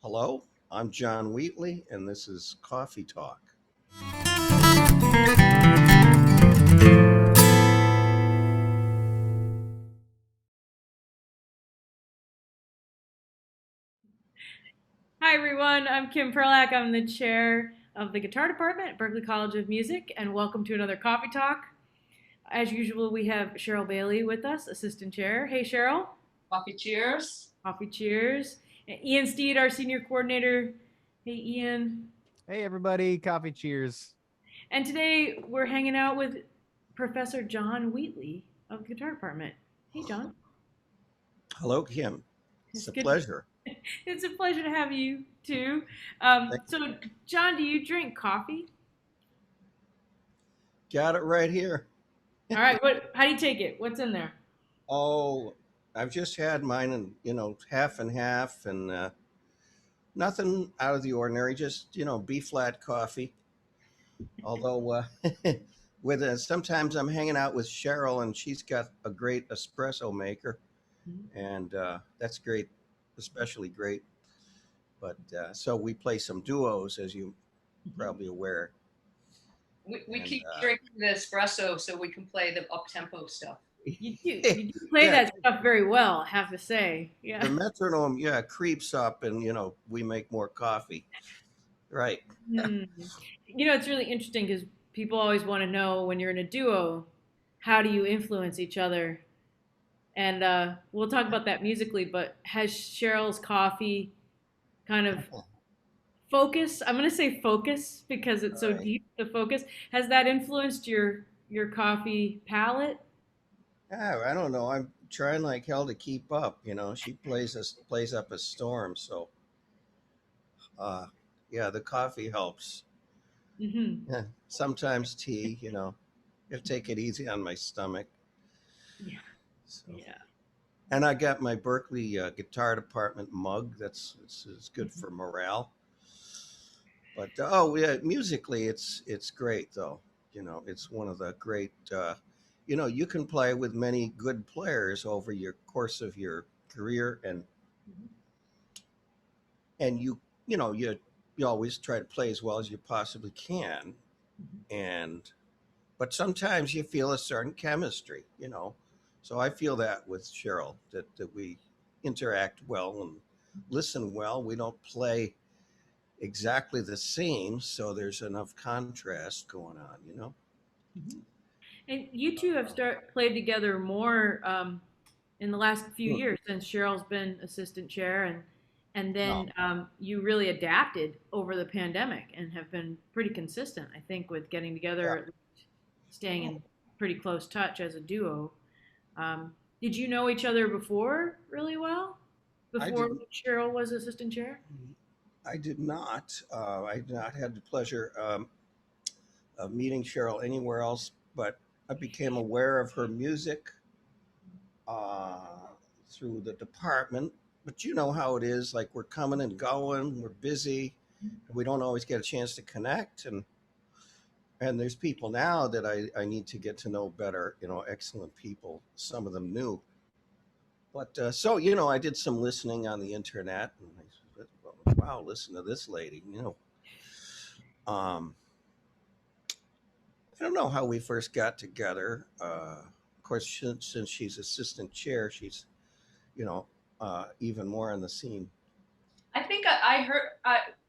Hello, I'm John Wheatley, and this is Coffee Talk. Hi everyone, I'm Kim Perlak. I'm the chair of the guitar department at Berkeley College of Music, and welcome to another Coffee Talk. As usual, we have Cheryl Bailey with us, assistant chair. Hey Cheryl, Coffee cheers. coffee cheers. And Ian Steed, our senior coordinator. Hey Ian. Hey everybody, coffee cheers. And today we're hanging out with Professor John Wheatley of the guitar department. Hey John. Hello, Kim. It's It's a good. pleasure. It's a pleasure to have you too. Thank- So John, do you drink coffee? Got it right here. All right. How do you take it? What's in there? Oh, I've just had mine, and half and half, and nothing out of the ordinary. Just B flat coffee. Although, with sometimes I'm hanging out with Cheryl, and she's got a great espresso maker, and that's great, especially great. But so we play some duos, as you probably aware. We And keep drinking the espresso so we can play the up tempo stuff. You do play yeah, that stuff very well, I have to say. the Yeah. metronome, yeah, creeps up, and we make more coffee. Right. Hmm. It's really interesting because people always want to know when you're in a duo, how do you influence each other? And we'll talk about that musically, but has Cheryl's coffee kind of focus? I'm going to say focus because it's so Right. deep, the focus. Has that influenced your coffee palate? Yeah, I don't know. I'm trying like hell to keep up. She plays up a storm, so uh, yeah, the coffee helps. Hmm. Yeah, sometimes tea. You take it easy on my stomach. Yeah. So, Yeah. and I got my Berkeley guitar department mug. It's good Mhm. for morale. But oh yeah, musically it's great though. It's one of the great. You can play with many good players over your course of your career, and you always try to play as well as you possibly can. Mhm. And but sometimes you feel a certain chemistry. So I feel that with Cheryl that we interact well and listen well. We don't play exactly the same, so there's enough contrast going on. Mhm. And you two have played together more in the last few Hmm. years since Cheryl's been assistant chair, and No. then you really adapted over the pandemic and have been pretty consistent, I think, with getting Yeah. together, staying in pretty close touch as a duo. Did you know each other before really well? I Before didn't. Cheryl was assistant chair? I did not. I did not had the pleasure of meeting Cheryl anywhere else, but I became aware of her music uh, through the department. But you know how it is. Like we're coming and going. We're busy. We don't always get a chance to connect. And there's people now that I need to get to know better. Excellent people. Some of them new. But so I did some listening on the internet, and I said, "Wow, listen to this lady." Um, I don't know how we first got together. Of course, since she's assistant chair, she's you know even more on the scene. I think I heard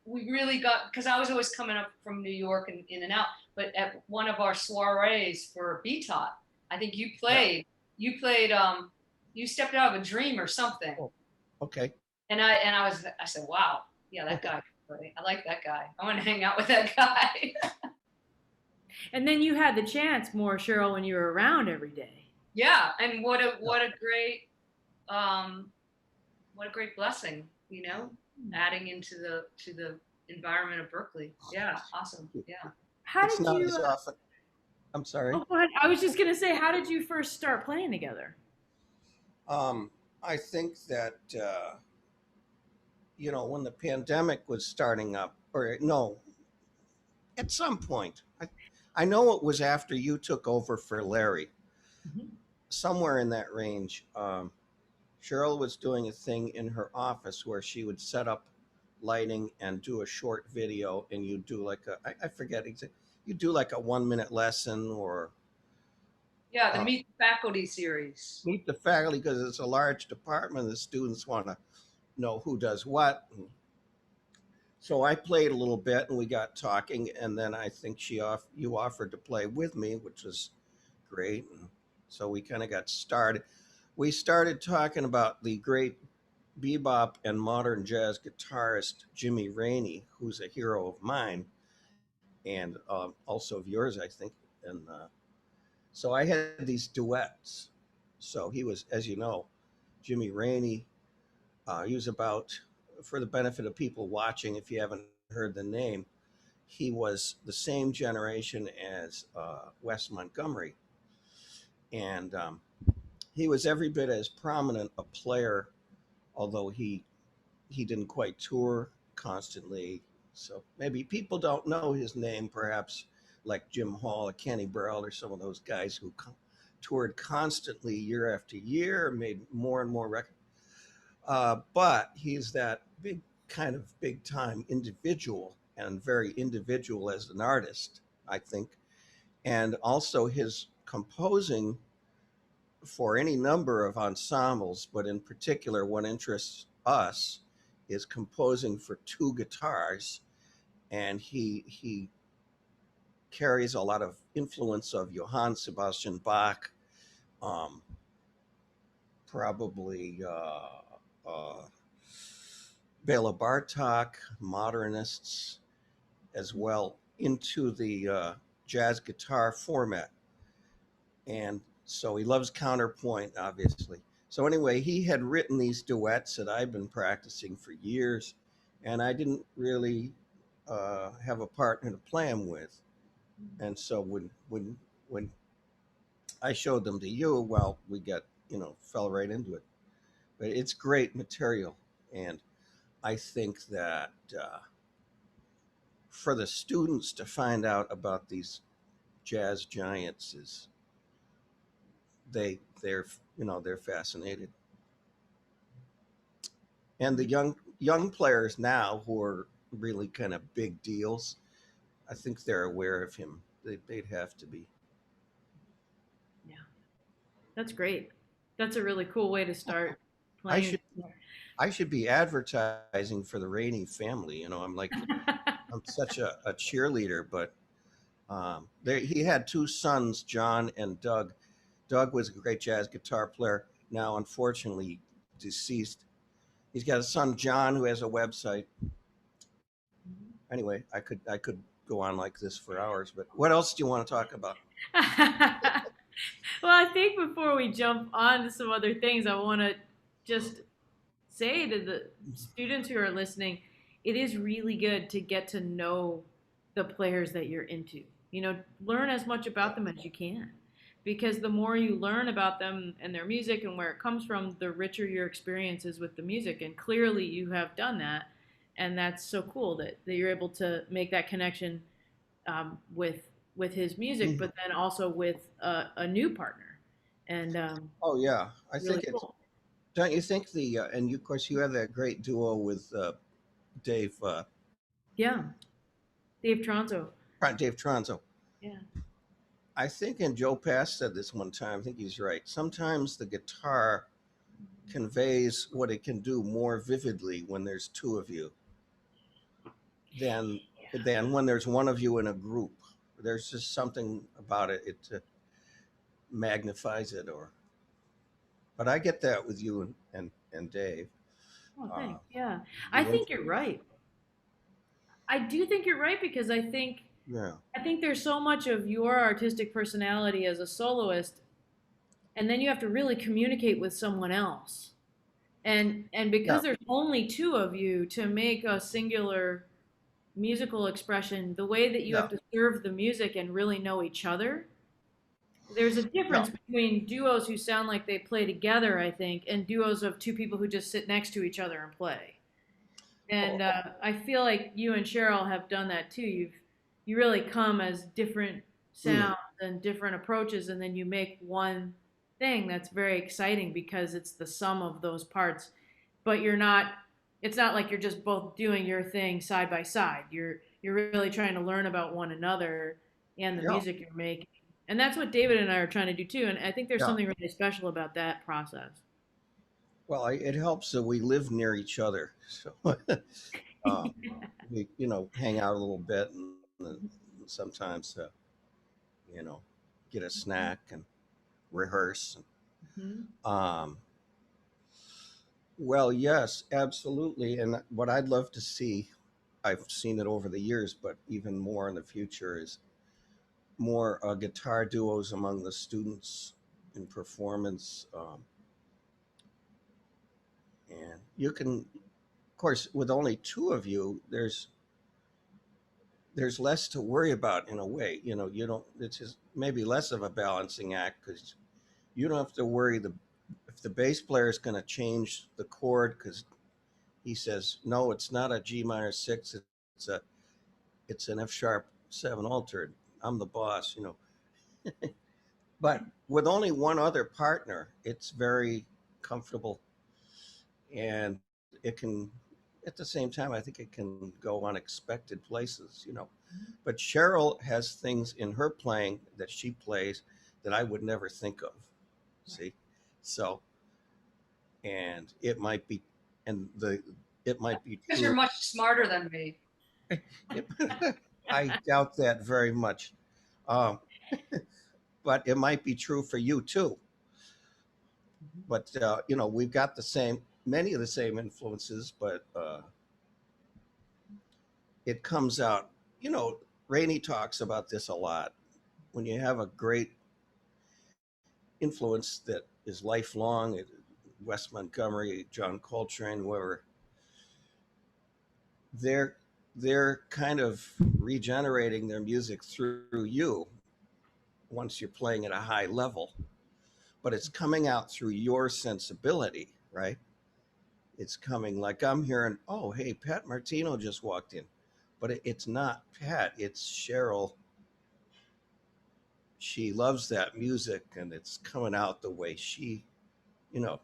we really got because I was always coming up from New York and in and out. But at one of our soirees for BTOT, I think you Yeah. played. You played. You stepped out of a dream or something. Oh, okay. I said, wow, yeah, that guy can play. I like that guy. I want to hang out with that guy. And then you had the chance more, Cheryl, when you were around every day. Yeah, and Yeah. um, what a great blessing, you know, adding into the environment of Berkeley. Yeah, awesome. Yeah. How It's did not you? as often. I'm sorry. Oh, go ahead. I was just gonna say, how did you first start playing together? Um, I think that when the pandemic was starting up, or no, at some point, I know it was after you took over for Larry, Mhm. somewhere in that range. Cheryl was doing a thing in her office where she would set up lighting and do a short video, and you do like I forget exactly, you do like a 1 minute lesson or Yeah, the uh, Meet the Faculty series. meet the faculty because it's a large department. The students want to know who does what. So I played a little bit and we got talking, and then I think you offered to play with me, which was great. And so we kind of got started. We started talking about the great bebop and modern jazz guitarist Jimmy Rainey, who's a hero of mine and also of yours, I think. And so I had these duets. So he was, as you know, Jimmy Rainey. He was about, for the benefit of people watching, if you haven't heard the name, he was the same generation as Wes Montgomery. And he was every bit as prominent a player, although he didn't quite tour constantly. So maybe people don't know his name, perhaps like Jim Hall or Kenny Burrell or some of those guys who toured constantly year after year, made more and more records. But he's that big, kind of big time individual and very individual as an artist, I think. And also his composing for any number of ensembles, but in particular, what interests us is composing for two guitars. And he carries a lot of influence of Johann Sebastian Bach, um, probably Bela Bartok, modernists as well, into the jazz guitar format. And so he loves counterpoint, obviously. So anyway, he had written these duets that I've been practicing for years, and I didn't really have a partner to play them with. And so when I showed them to you, well, we got fell right into it. But it's great material, and I think that for the students to find out about these jazz giants is they're fascinated, and the young players now who are really kind of big deals, I think they're aware of him. They'd have to be. Yeah, that's great. That's a really cool way to start I playing. should I should be advertising for the Rainey family. I'm like I'm such a cheerleader, but he had two sons, John and Doug. Doug was a great jazz guitar player, now unfortunately deceased. He's got a son, John, who has a website. Anyway, I could go on like this for hours, but what else do you want to talk about? Well, I think before we jump on to some other things, I want to just say to the students who are listening, it is really good to get to know the players that you're into. Learn as much about them as you can. Because the more you learn about them and their music and where it comes from, the richer your experience is with the music. And clearly you have done that. And that's so cool that you're able to make that connection with his music, but then also with a new partner. And Oh yeah, I really think it's. cool. Don't you think and of course you have that great duo with Dave Yeah, Dave Tronso. Dave Tronzo. Yeah. I think, and Joe Pass said this one time. I think he's right. Sometimes the guitar conveys what it can do more vividly when there's two of you than when there's one of you in a group. There's just something about it. It magnifies it, but I get that with you and Dave. Oh, thanks. Yeah, I the think you're right. I do think you're right because Yeah, I think there's so much of your artistic personality as a soloist, and then you have to really communicate with someone else. And yeah, because there's only two of you to make a singular musical expression, the way that you yeah, have to serve the music and really know each other, there's a yeah. difference between duos who sound like they play together, I think, and duos of two people who just sit next to each other and play. And Oh, I feel like you and Cheryl have done that too. You really come as different mm, sounds and different approaches, and then you make one thing that's very exciting because it's the sum of those parts. But you're not it's not like you're just both doing your thing side by side. You're really trying to learn about one another and the Yeah, music you're making. And that's what David and I are trying to do too. And I think there's yeah. something really special about that process. Well, it helps that we live near each other, so uh, we hang out a little bit, and sometimes get a snack and rehearse. Mhm. Um, well, yes, absolutely. And what I'd love to see, I've seen it over the years, but even more in the future, is more guitar duos among the students in performance. And you can, of course, with only two of you, there's less to worry about in a way. You don't. It's just maybe less of a balancing act because you don't have to worry if the bass player is going to change the chord because he says no, it's not a G minor six. It's a it's an F sharp seven altered. I'm the boss. But with only one other partner, it's very comfortable, and it can, at the same time, I think it can go unexpected places. But Cheryl has things in her playing that she plays that I would never think of. See, so and it might be, and it might be Because you're true. much smarter than me. I doubt that very much. Um, but it might be true for you too. But we've got many of the same influences, but it comes out. Rainey talks about this a lot. When you have a great influence that is lifelong, Wes Montgomery, John Coltrane, whoever, they're they're kind of regenerating their music through you once you're playing at a high level, but it's coming out through your sensibility, right? It's coming like I'm hearing, oh, hey, Pat Martino just walked in, but it's not Pat, it's Cheryl. She loves that music and it's coming out the way you know,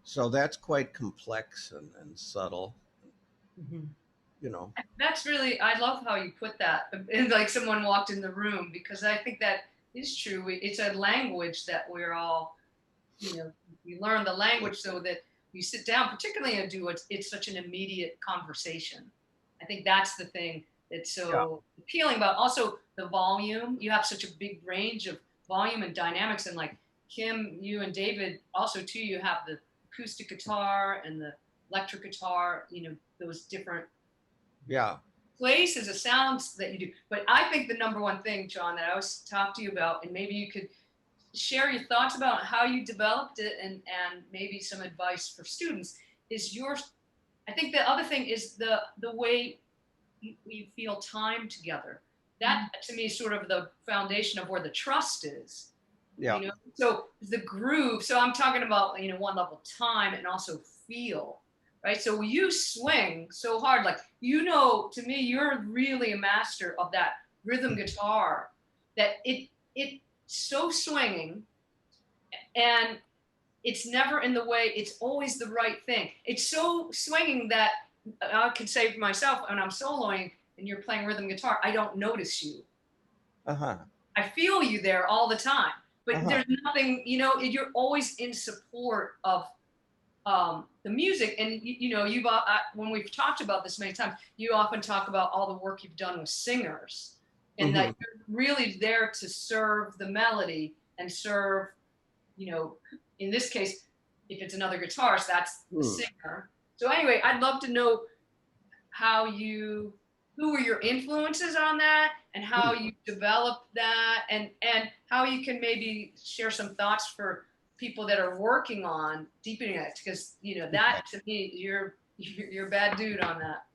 so that's quite complex and subtle, Mhm. you know. That's really, I love how you put that. And like someone walked in the room, because I think that is true. It's a language that we're all, you learn the language so that you sit down, particularly in a duo, it's such an immediate conversation. I think that's the thing that's Yeah. so appealing about also the volume. You have such a big range of volume and dynamics. And like Kim, you and David also too, you have the acoustic guitar and the electric guitar, those different Yeah. places of sounds that you do. But I think the number one thing, John, that I always talk to you about, and maybe you could share your thoughts about how you developed it and maybe some advice for students, is your, I think the other thing is the way you feel time together. That to me is sort of the foundation of where the trust is. Yeah. So the groove, so I'm talking about one level time and also feel, right? So you swing so hard, like to me you're really a master of that rhythm guitar, that it's so swinging, and it's never in the way, it's always the right thing. It's so swinging that I can say for myself, when I'm soloing and you're playing rhythm guitar, I don't notice you. Uh-huh. I feel you there all the time, but Uh-huh. there's nothing, you're always in support of the music. And you've when we've talked about this many times, you often talk about all the work you've done with singers, and that Hmm. you're really there to serve the melody and serve, in this case, if it's another guitarist, that's the Hmm. singer. So anyway, I'd love to know who were your influences on that, and how Hmm. you developed that, and how you can maybe share some thoughts for people that are working on deepening it, because that to me, you're a bad dude on that.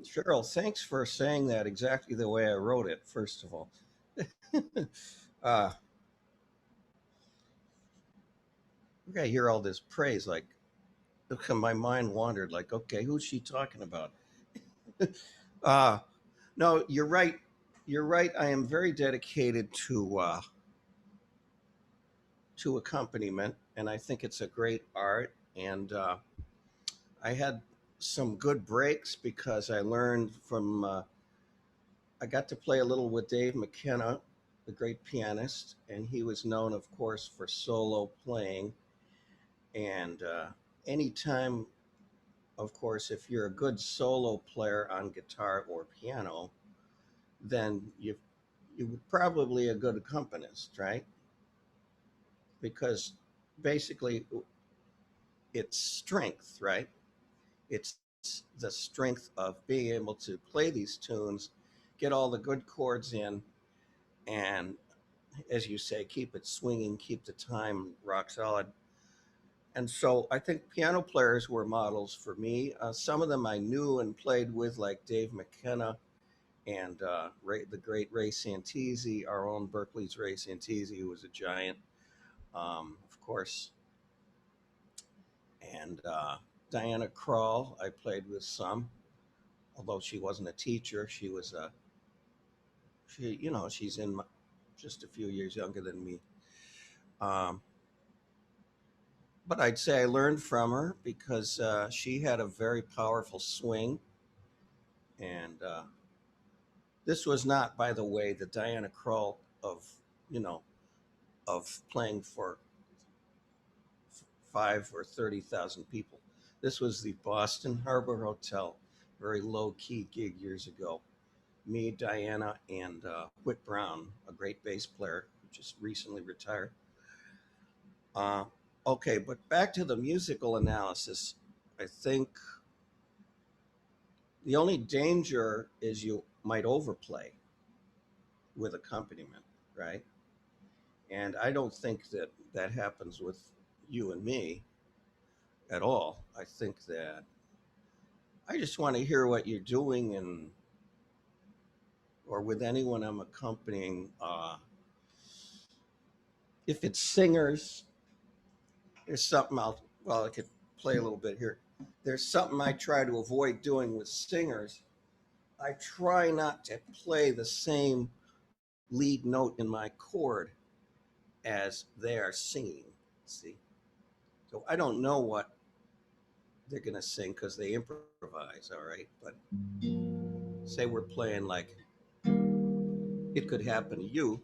Cheryl, thanks for saying that exactly the way I wrote it, first of all. uh, I hear all this praise, like, my mind wandered, like, okay, who's she talking about? uh, no, you're right. You're right. I am very dedicated to accompaniment, and I think it's a great art. And I had some good breaks because I learned from. I got to play a little with Dave McKenna, the great pianist, and he was known, of course, for solo playing. And anytime, of course, if you're a good solo player on guitar or piano, then you're probably a good accompanist, right? Because basically it's strength, right? It's the strength of being able to play these tunes, get all the good chords in, and as you say, keep it swinging, keep the time rock solid. And so I think piano players were models for me. Some of them I knew and played with, like Dave McKenna and the great Ray Santisi, our own Berkeley's Ray Santisi, who was a giant, of course. And Diana Krall, I played with some, although she wasn't a teacher. She was she's just a few years younger than me. Um, but I'd say I learned from her because she had a very powerful swing. And this was not, by the way, the Diana Krall you know, of playing for 5 or 30,000 people. This was the Boston Harbor Hotel, very low key gig years ago. Me, Diana, and Whit Brown, a great bass player who just recently retired. Uh, okay, but back to the musical analysis. I think the only danger is you might overplay with accompaniment, right? And I don't think that that happens with you and me at all. I think that I just want to hear what you're doing and or with anyone I'm accompanying. If it's singers, there's something I could play a little bit here. There's something I try to avoid doing with singers. I try not to play the same lead note in my chord as they are singing. See? So I don't know what they're going to sing because they improvise, all right? But say we're playing like It Could Happen to You.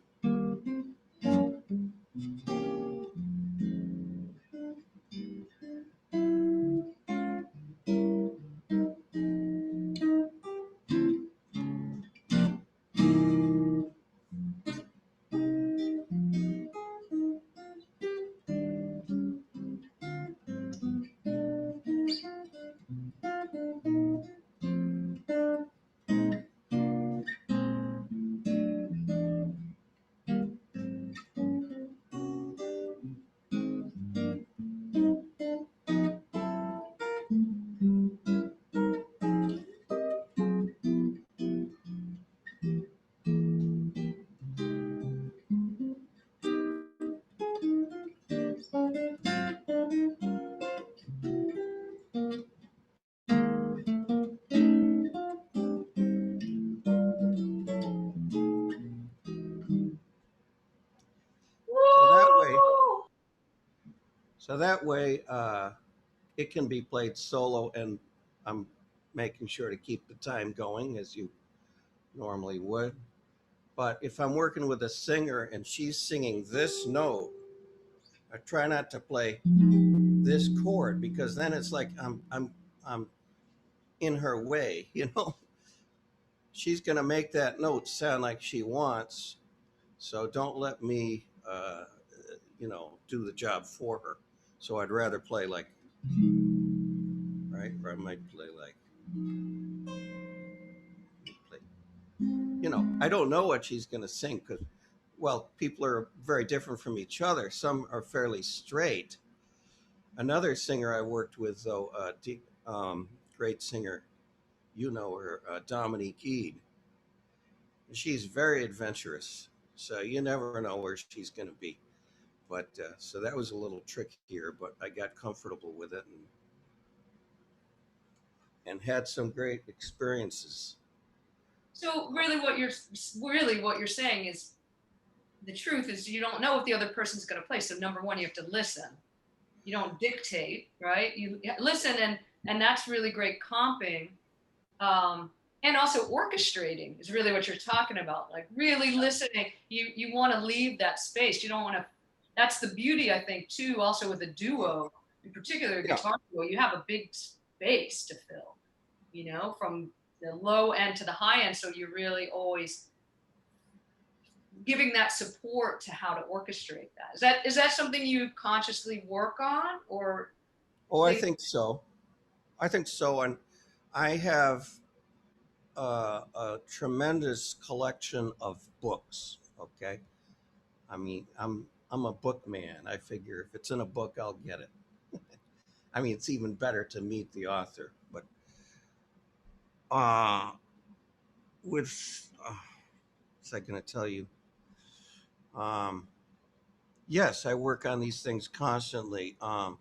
So that way, Woo! so that way, it can be played solo, and I'm making sure to keep the time going as you normally would. But if I'm working with a singer and she's singing this note, I try not to play this chord because then it's like I'm in her way, you know. She's going to make that note sound like she wants, so don't let me do the job for her. So I'd rather play like right, or I might play like play. I don't know what she's going to sing because, well, people are very different from each other. Some are fairly straight. Another singer I worked with, though, great singer, you know her, Dominique Eade. She's very adventurous, so you never know where she's going to be. But so that was a little trickier, but I got comfortable with it and had some great experiences. So really what you're saying is the truth is you don't know what the other person's going to play. So number one, you have to listen. You don't dictate, right? You listen, and And that's really great comping. And also orchestrating is really what you're talking about, like really listening. You want to leave that space. You don't want to, that's the beauty, I think, too, also with a duo, in particular a Yeah. guitar duo, you have a big space to fill, from the low end to the high end. So you're really always giving that support to how to orchestrate that. Is that something you consciously work on, or? Oh, I think so. I think so. And I have a tremendous collection of books. Okay. I mean, I'm a book man. I figure if it's in a book, I'll get it. I mean, it's even better to meet the author. But uh, with, what's I going to tell you? Um, yes, I work on these things constantly. I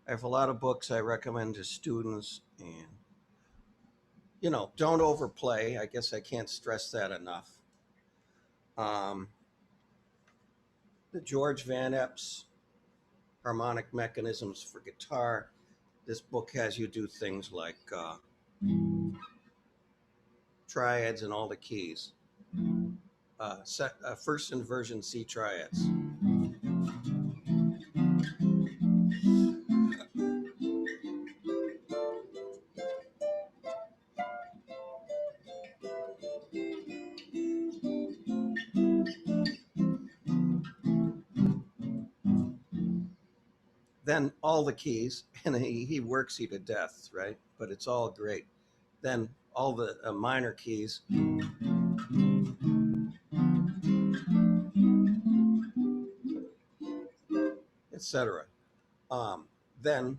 have a lot of books I recommend to students, and don't overplay. I guess I can't stress that enough. Um, the George Van Epps Harmonic Mechanisms for Guitar. This book has you do things like triads and all the keys. First inversion C triads. Then all the keys, and he works you to death, right? But it's all great. Then all the minor keys. Etc. Then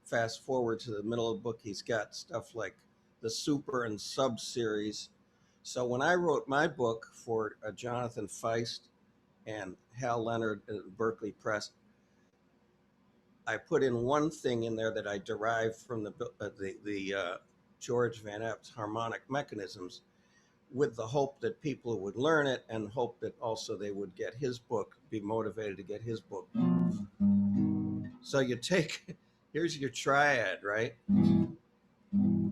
fast forward to the middle of the book, he's got stuff like the super and sub series. So when I wrote my book for Jonathan Feist and Hal Leonard at Berkeley Press, I put in one thing in there that I derived from the George Van Epps harmonic mechanisms, with the hope that people would learn it and hope that also they would get his book, be motivated to get his book. So you take, here's your triad, right?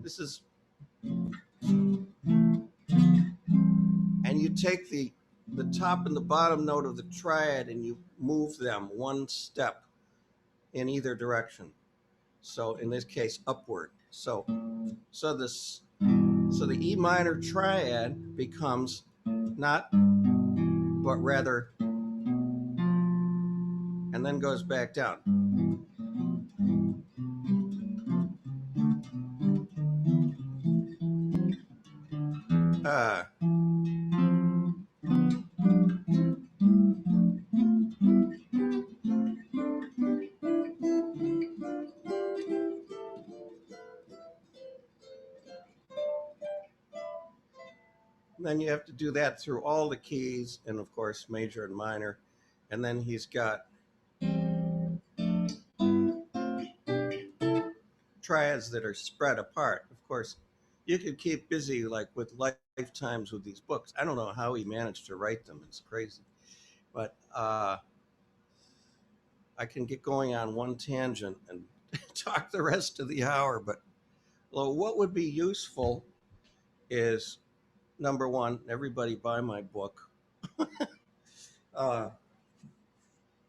This is, and you take the top and the bottom note of the triad and you move them one step in either direction. So in this case, upward. So the E minor triad becomes not, but rather, and then goes back down. Then you have to do that through all the keys, and of course major and minor. And then he's got triads that are spread apart. Of course, you could keep busy like with lifetimes with these books. I don't know how he managed to write them. It's crazy. But I can get going on one tangent and talk the rest of the hour. But well, what would be useful is, number one, everybody buy my book.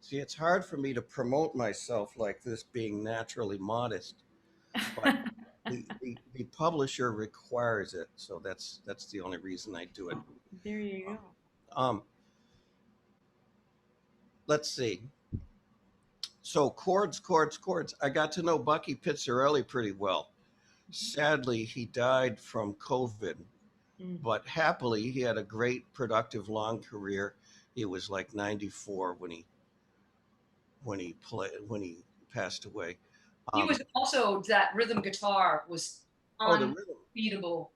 See, it's hard for me to promote myself like this, being naturally modest, but the publisher requires it, so that's the only reason I do it. There you go. Let's see. So chords. I got to know Bucky Pizzerelli pretty well. Sadly, he died from COVID, but happily, he had a great, productive, long career. He was like 94 when he passed away. He was also, that rhythm guitar was unbeatable.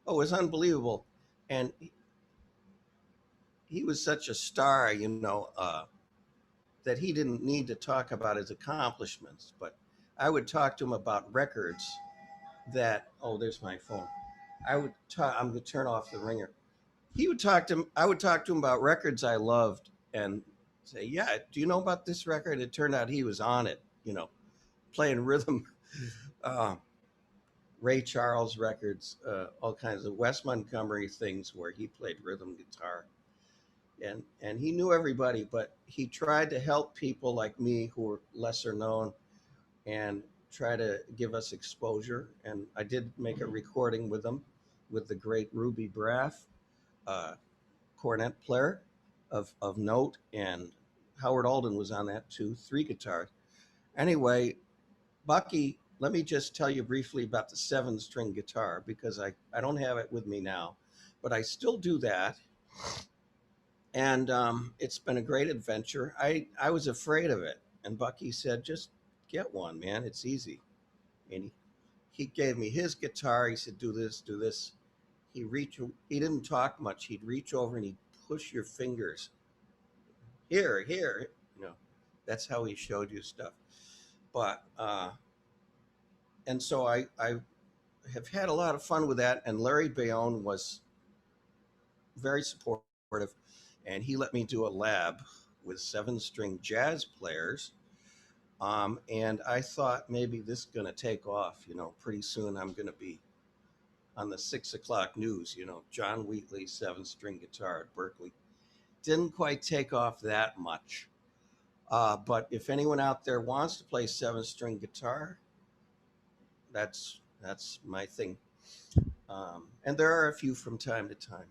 Oh, it was unbelievable. And he was such a star, that he didn't need to talk about his accomplishments. But I would talk to him about records that, oh, there's my phone. I'm going to turn off the ringer. I would talk to him about records I loved and say, yeah, do you know about this record? It turned out he was on it, playing rhythm uh, Ray Charles records, all kinds of Wes Montgomery things where he played rhythm guitar, and he knew everybody, but he tried to help people like me who were lesser known and try to give us exposure. And I did make a recording with him with the great Ruby Braff, uh, cornet player of note, and Howard Alden was on that too, three guitars. Anyway, Bucky, let me just tell you briefly about the seven string guitar because I don't have it with me now, but I still do that. And it's been a great adventure. I was afraid of it. And Bucky said, just get one, man. It's easy. And he gave me his guitar. He said, do this, do this. He didn't talk much. He'd reach over and he'd push your fingers here, here. You know, that's how he showed you stuff. But, and so I have had a lot of fun with that. And Larry Bayonne was very supportive. And he let me do a lab with seven string jazz players. And I thought maybe this is going to take off. You know, pretty soon I'm going to be on the 6 o'clock news. You know, John Wheatley, seven string guitar at Berkeley. Didn't quite take off that much. But if anyone out there wants to play seven string guitar, that's my thing. And there are a few from time to time.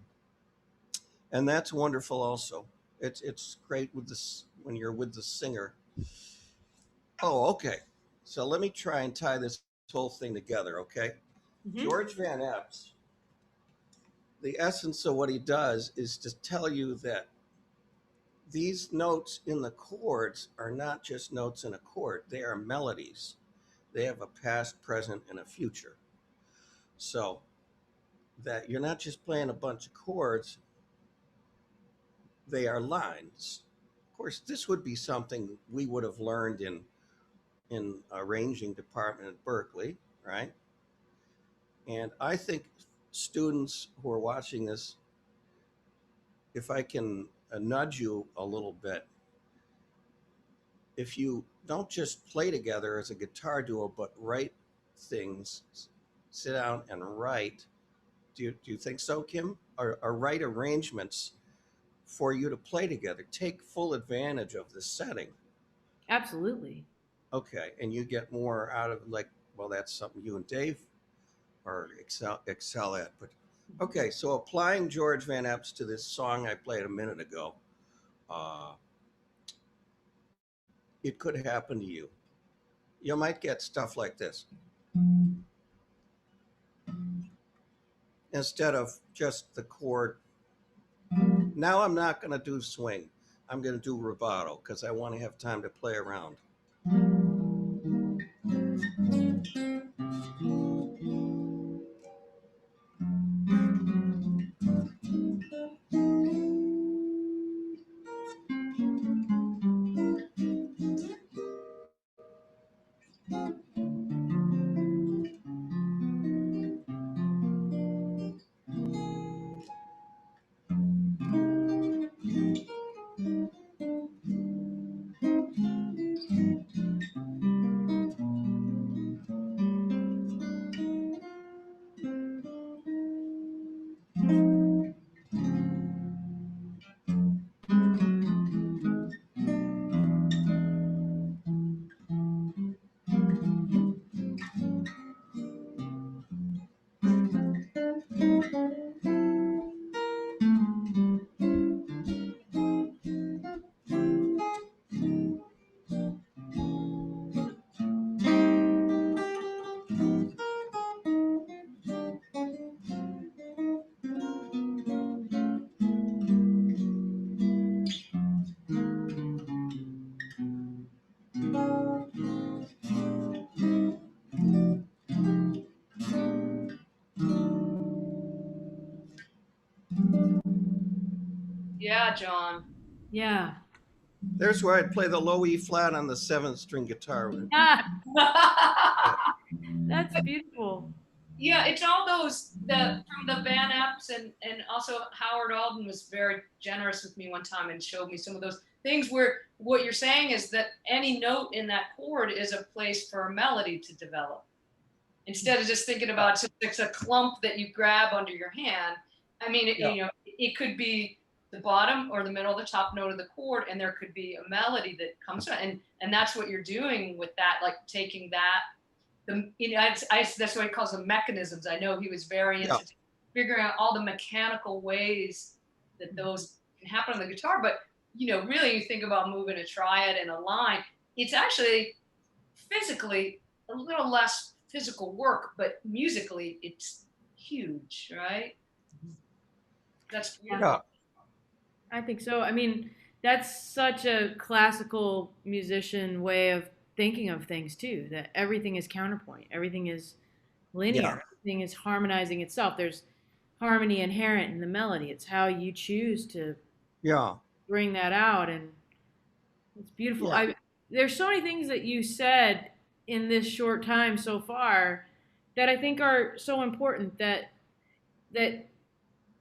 And that's wonderful also. It's great with this when you're with the singer. Oh, okay. So let me try and tie this whole thing together, okay? Mm-hmm. George Van Epps, the essence of what he does is to tell you that these notes in the chords are not just notes in a chord, they are melodies. They have a past, present, and a future. So that you're not just playing a bunch of chords, they are lines. Of course, this would be something we would have learned in arranging department at Berkeley, right? And I think students who are watching this, if I can nudge you a little bit, if you don't just play together as a guitar duo, but write things, sit down and write. Do you think so, Kim? Or write arrangements for you to play together. Take full advantage of the setting. Absolutely. Okay, and you get more out of like, well, that's something you and Dave are excel at. But okay, so applying George Van Epps to this song I played a minute ago, uh, it could happen to you. You might get stuff like this instead of just the chord. Now I'm not going to do swing. I'm going to do rubato because I want to have time to play around. Yeah, John. Yeah. There's where I'd play the low E flat on the seventh string guitar. Ah, that's beautiful. Yeah, it's all those from the Van Epps and also Howard Alden was very generous with me one time and showed me some of those things where what you're saying is that any note in that chord is a place for a melody to develop. instead of just thinking about it's a clump that you grab under your hand. I mean, it could be the bottom or the middle or the top note of the chord, and there could be a melody that comes from it. And that's what you're doing with that, like taking that, that's what he calls them mechanisms. I know he was very into figuring out all the mechanical ways that those can happen on the guitar. But, really you think about moving a triad and a line, it's actually physically a little less physical work, but musically it's huge, right? That's beautiful. Yeah. I think so. I mean, that's such a classical musician way of thinking of things too, that everything is counterpoint, everything is linear, everything is harmonizing itself. There's harmony inherent in the melody. It's how you choose to bring that out, and it's beautiful. There's so many things that you said in this short time so far that I think are so important, that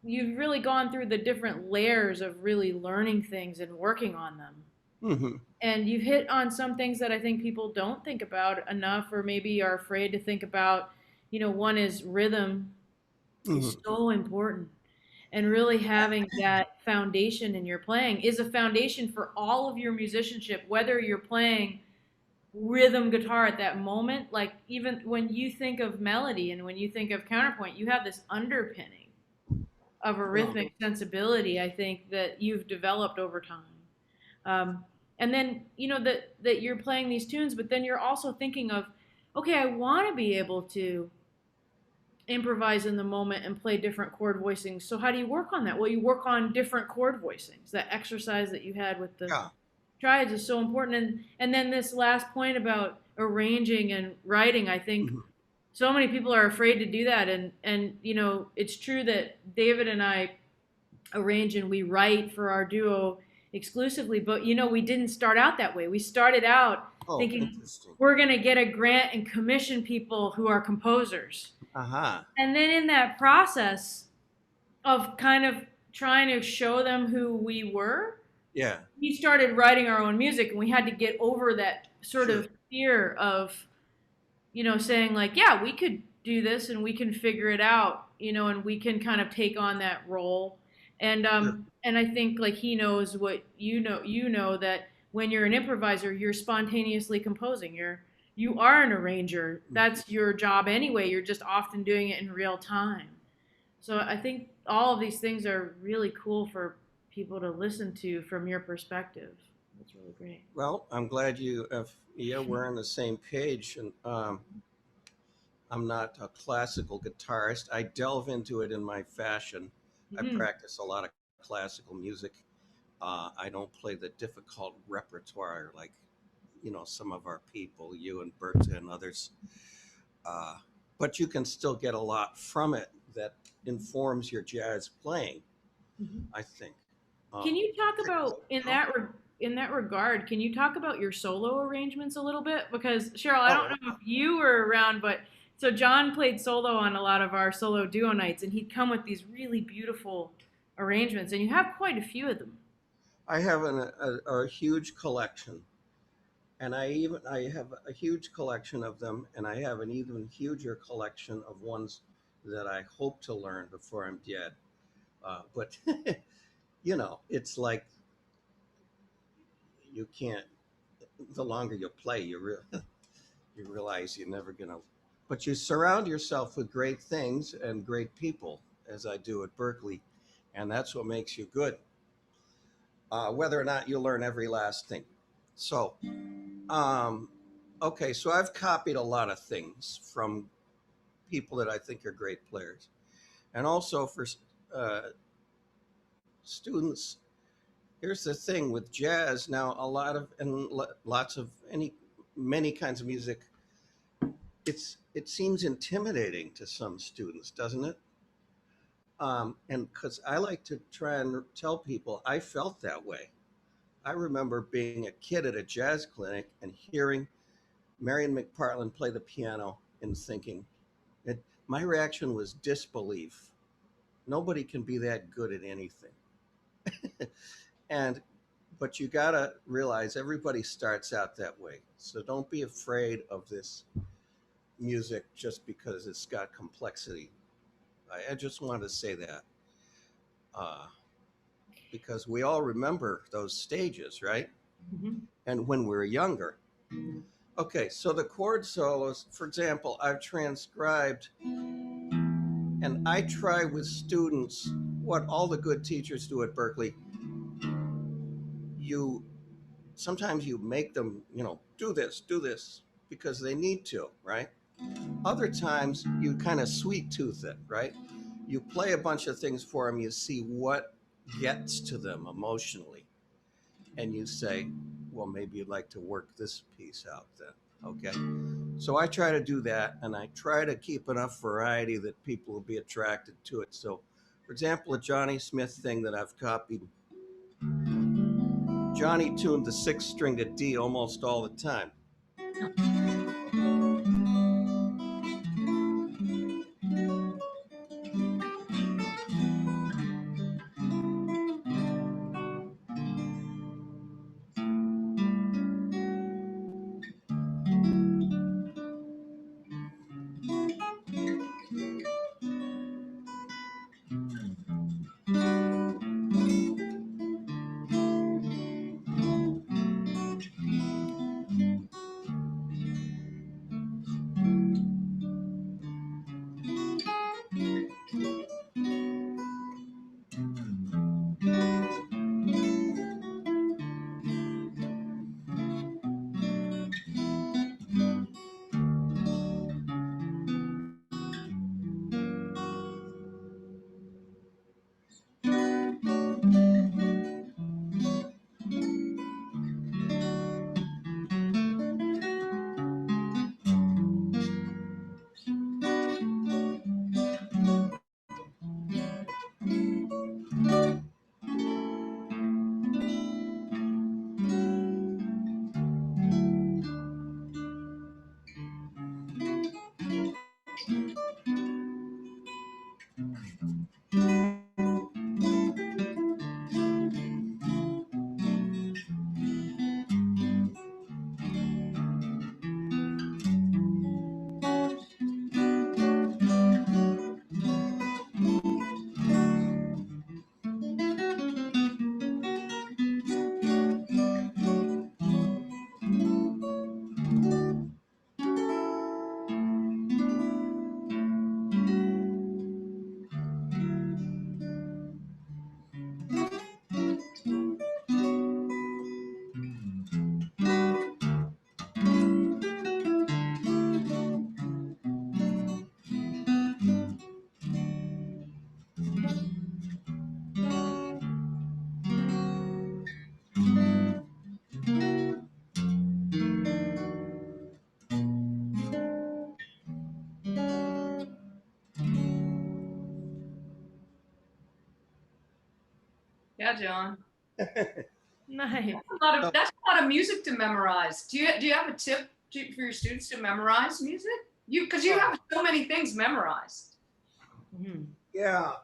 you've really gone through the different layers of really learning things and working on them. Mm-hmm. And you've hit on some things that I think people don't think about enough, or maybe are afraid to think about. One is rhythm is so important. And really having that foundation in your playing is a foundation for all of your musicianship, whether you're playing rhythm guitar at that moment. Like, even when you think of melody and when you think of counterpoint, you have this underpinning of a rhythmic sensibility, I think, that you've developed over time. And then, that you're playing these tunes, but then you're also thinking of, okay, I want to be able to improvise in the moment and play different chord voicings. So how do you work on that? Well, you work on different chord voicings. That exercise that you had with the triads is so important. And then this last point about arranging and writing, I think so many people are afraid to do that. And it's true that David and I arrange and we write for our duo exclusively, but we didn't start out that way. We started out thinking we're going to get a grant and commission people who are composers. And then in that process of kind of trying to show them who we were, we started writing our own music, and we had to get over that sort of fear of, saying like, yeah, we could do this and we can figure it out, and we can kind of take on that role. And and I think, like, he knows what you know that when you're an improviser, you're spontaneously composing. You are an arranger. That's your job anyway. You're just often doing it in real time. So I think all of these things are really cool for people to listen to from your perspective. That's really great. Well, I'm glad we're on the same page. And I'm not a classical guitarist. I delve into it in my fashion. I practice a lot of classical music. I don't play the difficult repertoire like, some of our people, you and Berta and others. But you can still get a lot from it that informs your jazz playing, I think. Can you talk about, in that regard, can you talk about your solo arrangements a little bit? Because, Cheryl, I don't know if you were around, but so John played solo on a lot of our solo duo nights, and he'd come with these really beautiful arrangements, and you have quite a few of them. I have a huge collection, and I have a huge collection of them, and I have an even huger collection of ones that I hope to learn before I'm dead. But it's like you can't. The longer you play, you realize you're never gonna. But you surround yourself with great things and great people, as I do at Berkeley, and that's what makes you good. Whether or not you learn every last thing. So, so I've copied a lot of things from people that I think are great players, and also for students. Here's the thing with jazz now: many kinds of music. It seems intimidating to some students, doesn't it? And because I like to try and tell people, I felt that way. I remember being a kid at a jazz clinic and hearing Marion McPartland play the piano and thinking, my reaction was disbelief. Nobody can be that good at anything. But you gotta realize everybody starts out that way. So don't be afraid of this music just because it's got complexity. I just want to say that uh, because we all remember those stages, right? Mhm. And when we were younger. Okay, so the chord solos, for example, I've transcribed and I try with students what all the good teachers do at Berkeley. You sometimes you make them, do this because they need to, right? Other times you kind of sweet tooth it, right? You play a bunch of things for them, you see what gets to them emotionally, and you say, well, maybe you'd like to work this piece out then. Okay. So I try to do that, and I try to keep enough variety that people will be attracted to it. So, for example, a Johnny Smith thing that I've copied, Johnny tuned the sixth string to D almost all the time. Yeah, John. Nice. That's a lot of music to memorize. Do you have a tip for your students to memorize music? Because you have so many things memorized. Mhm. Yeah,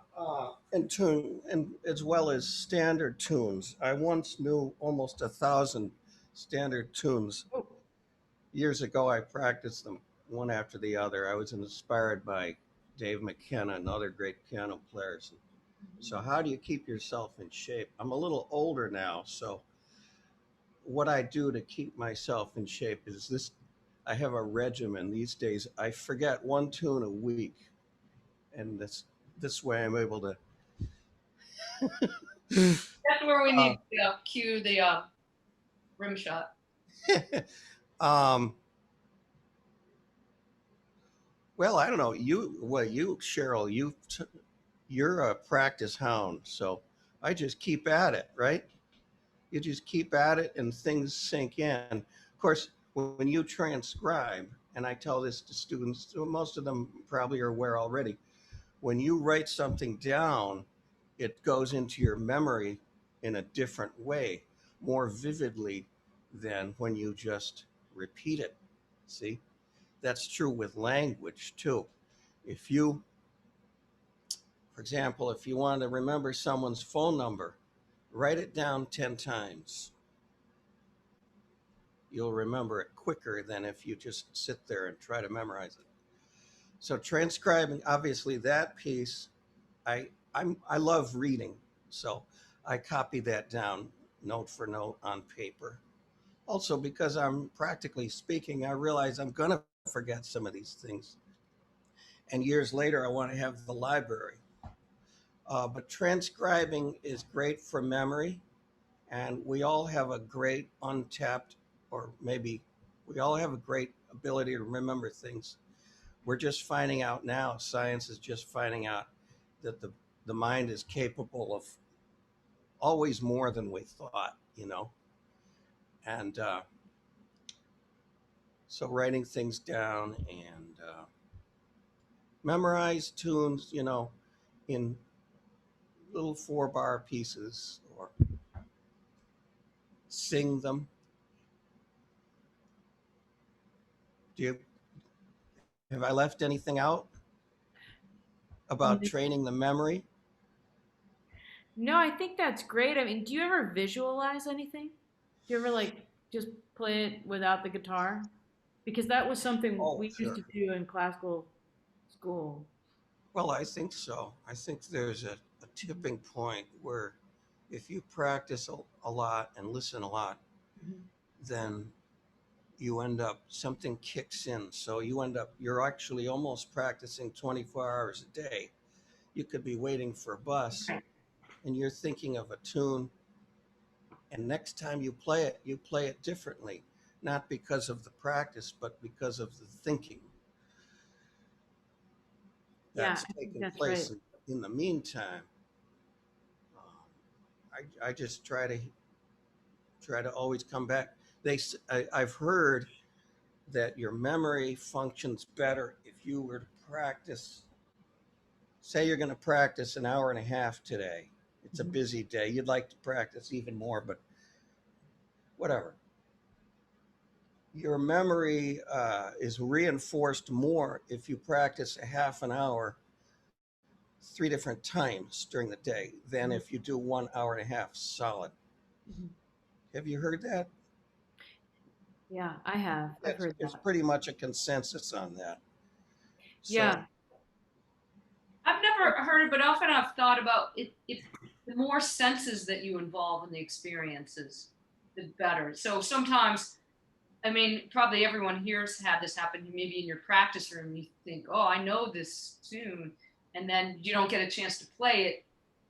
and tune, and as well as standard tunes. I once knew almost 1,000 standard tunes. Oh. Years ago, I practiced them one after the other. I was inspired by Dave McKenna and other great piano players. So, how do you keep yourself in shape? I'm a little older now, so what I do to keep myself in shape is this. I have a regimen these days. I forget one tune a week, and this way I'm able to. That's where we Uh, need to cue the rim shot. um, well, I don't know. Cheryl, you're a practice hound, so I just keep at it, right? You just keep at it, and things sink in. Of course, when you transcribe, and I tell this to students, most of them probably are aware already. When you write something down, it goes into your memory in a different way, more vividly than when you just repeat it. See? That's true with language too. If you, for example, if you want to remember someone's phone number, write it down 10 times. you'll remember it quicker than if you just sit there and try to memorize it. So transcribing, obviously, that piece, I love reading, so I copy that down note for note on paper. Also, because I'm practically speaking, I realize I'm gonna forget some of these things, and years later, I want to have the library. But transcribing is great for memory, and we all have a great untapped, or maybe we all have a great ability to remember things. We're just finding out now, science is just finding out that the mind is capable of always more than we thought, you know. And so writing things down and memorize tunes, you know, in little 4-bar pieces or sing them. Do you have I left anything out about training the memory? No, I think that's great. I mean, do you ever visualize anything? Do you ever like just play it without the guitar? Because that was something Oh, we used sure. to do in classical school. Well, I think so. I think there's a tipping point where if you practice a lot and listen a lot, Mhm. then you end up, something kicks in. So you're actually almost practicing 24 hours a day. You could be waiting for a bus and you're thinking of a tune. And next time you play it differently, not because of the practice, but because of the thinking Yeah, that's I think taking that's right. place in the meantime. I just try to always come back. I've heard that your memory functions better if you were to practice. Say you're going to practice an hour and a half today. It's a Mhm. busy day. You'd like to practice even more, but whatever. Your memory is reinforced more if you practice a half an hour 3 different times during the day than if you do 1 hour and a half solid. Mhm. Have you heard that? Yeah, I have. I've heard There's that. pretty much a consensus on that. So, Yeah. I've never heard it, but often I've thought about it. If the more senses that you involve in the experiences, the better. So sometimes, I mean, probably everyone here's had this happen. Maybe in your practice room, you think, "Oh, I know this tune," and then you don't get a chance to play it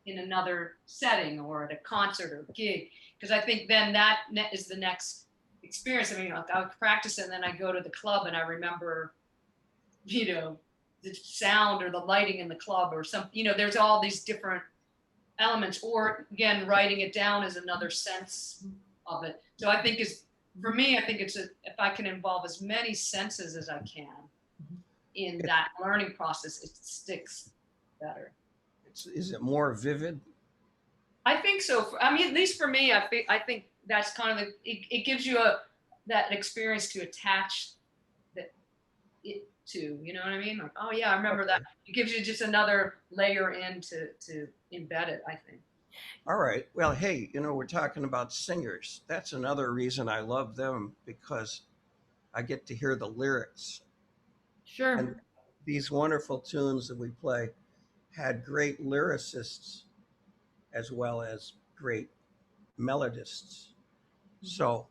in another setting or at a concert or a gig. Because I think then that is the next experience. I mean, like I practice it and then I go to the club and I remember, you know, the sound or the lighting in the club or something. You know, there's all these different elements. Or again, writing it down is another sense of it. So I think is for me, I think if I can involve as many senses as I can in it, that learning process, it sticks better. is it more vivid? I think so. I mean, at least for me, I think that's kind of it gives you that experience to attach that it to. You know what I mean? Like, oh yeah, I remember that. Okay. It gives you just another layer in to embed it, I think. All right. Well, hey, we're talking about singers. That's another reason I love them because I get to hear the lyrics. And Sure. these wonderful tunes that we play had great lyricists as well as great melodists. So,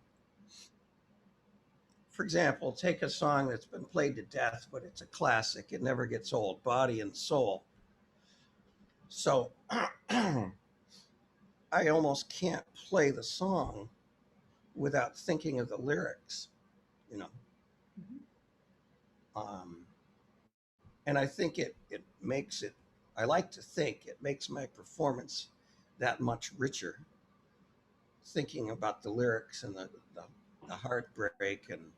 for example, take a song that's been played to death, but it's a classic. It never gets old, Body and Soul. So, I almost can't play the song without thinking of the lyrics, you know. Um, and I think it makes it, I like to think it makes my performance that much richer, thinking about the lyrics and the heartbreak. And,